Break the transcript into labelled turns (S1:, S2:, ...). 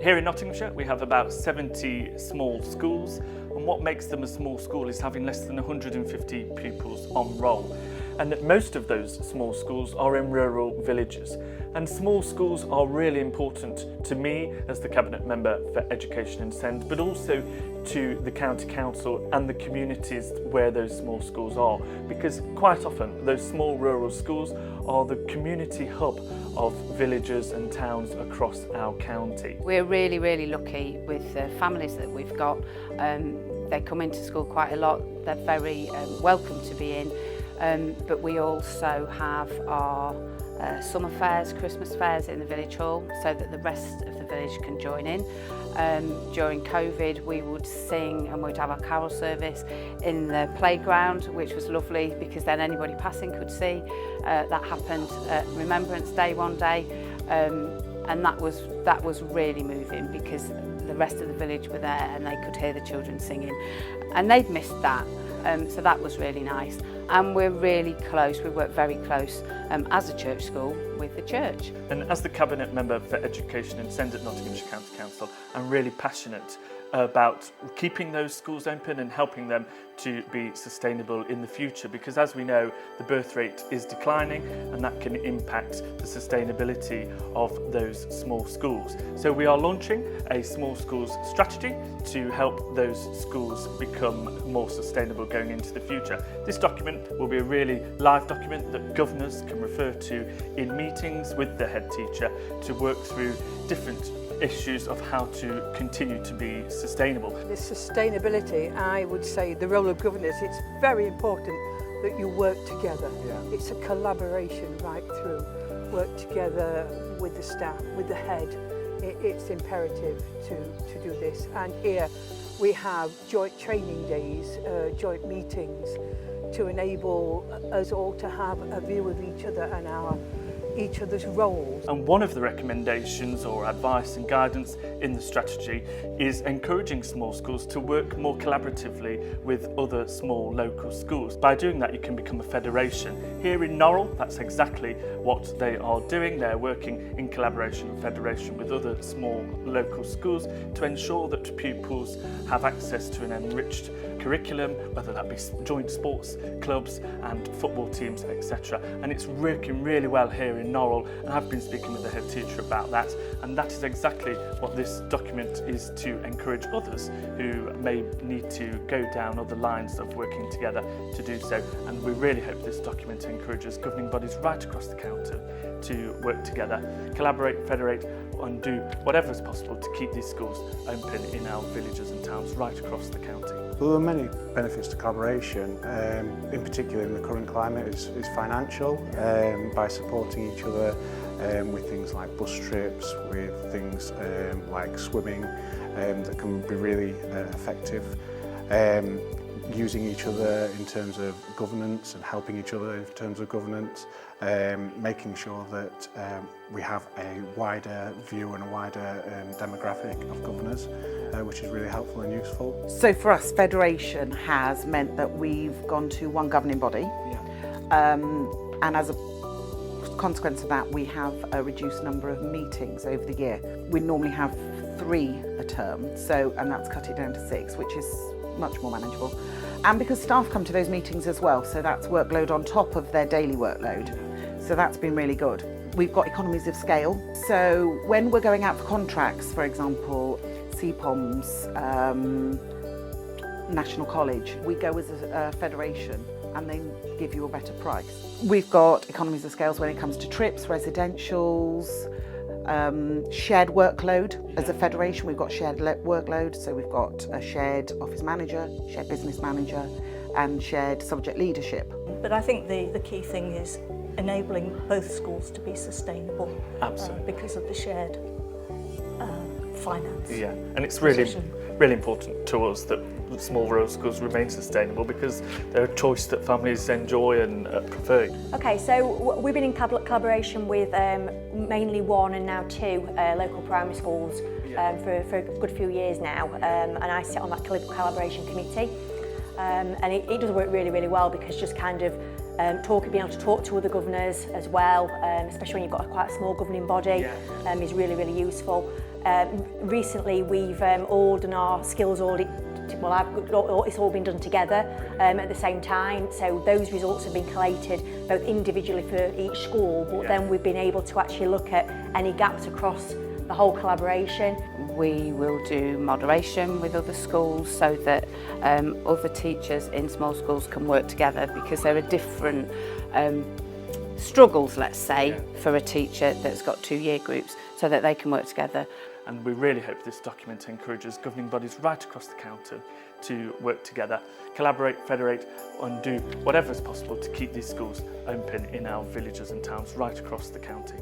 S1: Here in Nottinghamshire we have about 70 small schools, and what makes them a small school is having less than 150 pupils on roll. And most of those small schools are in rural villages. And small schools are really important to me as the Cabinet Member for Education and SEND, but also to the County Council and the communities where those small schools are, because quite often those small rural schools are the community hub of villages and towns across our county.
S2: We're really lucky with the families that we've got. They come into school quite a lot. They're very welcome to be in. But we also have our summer fairs, Christmas fairs in the village hall so that the rest of the village can join in. During COVID we would sing and we'd have our carol service in the playground, which was lovely because then anybody passing could see. That happened at Remembrance Day one day, and that was really moving because the rest of the village were there and they could hear the children singing, and they'd missed that. So that was really nice, and we're really close. We work very close as a church school with the church.
S1: And as the Cabinet Member for Education and SEND at Nottinghamshire County Council, I'm really passionate about keeping those schools open and helping them to be sustainable in the future, because as we know the birth rate is declining and that can impact the sustainability of those small schools. So we are launching a small schools strategy to help those schools become more sustainable going into the future. This document will be a really live document that governors can refer to in meetings with the head teacher to work through different issues of how to continue to be sustainable.
S3: The sustainability, I would say, the role of governors, it's very important that you work together. Yeah. It's a collaboration right through. Work together with the staff, with the head. It's imperative to do this. And here we have joint training days, joint meetings to enable us all to have a view of each other and each other's roles.
S1: And one of the recommendations or advice and guidance in the strategy is encouraging small schools to work more collaboratively with other small local schools. By doing that you can become a federation. Here in Norwell that's exactly what they are doing. They're working in collaboration and federation with other small local schools to ensure that pupils have access to an enriched curriculum, whether that be joint sports clubs and football teams, etc. And it's working really well here in Norwell, and I've been speaking with the head teacher about that, and that is exactly what this document is to encourage others who may need to go down other lines of working together to do so. And we really hope this document encourages governing bodies right across the county to work together, collaborate, federate and do whatever is possible to keep these schools open in our villages and towns right across the county.
S4: Well, there are many benefits to collaboration, in particular in the current climate is financial, by supporting each other with things like bus trips, with things like swimming that can be really effective, using each other in terms of governance and helping each other in terms of governance, making sure that we have a wider view and a wider demographic of governors, which is really helpful and useful.
S5: So for us, federation has meant that we've gone to one governing body, and as a consequence of that we have a reduced number of meetings over the year. We normally have 3 a term, and that's cut it down to 6, which is much more manageable. And because staff come to those meetings as well, so that's workload on top of their daily workload. So that's been really good. We've got economies of scale. So when we're going out for contracts, for example, CPOMs, National College, we go as a federation and they give you a better price. We've got economies of scales when it comes to trips, residentials, shared workload. As a federation we've got shared workload, so we've got a shared office manager, shared business manager and shared subject leadership.
S6: But I think the key thing is enabling both schools to be sustainable.
S1: Absolutely.
S6: Because of the shared finance.
S1: Yeah, and it's really important to us that small rural schools remain sustainable because they're a choice that families enjoy and prefer.
S7: Okay, so we've been in collaboration with mainly 1 and now 2 local primary schools for a good few years now, and I sit on that collaboration committee, and it does work really well because just kind of being able to talk to other governors as well, especially when you've got quite a small governing body, is really, really useful. Recently we've all done our skills audit. Well, it's all been done together at the same time, so those results have been collated both individually for each school, but then we've been able to actually look at any gaps across the whole collaboration.
S2: We will do moderation with other schools so that other teachers in small schools can work together, because there are different struggles, let's say, for a teacher that's got 2 year groups, so that they can work together.
S1: And we really hope this document encourages governing bodies right across the county to work together, collaborate, federate, and do whatever is possible to keep these schools open in our villages and towns right across the county.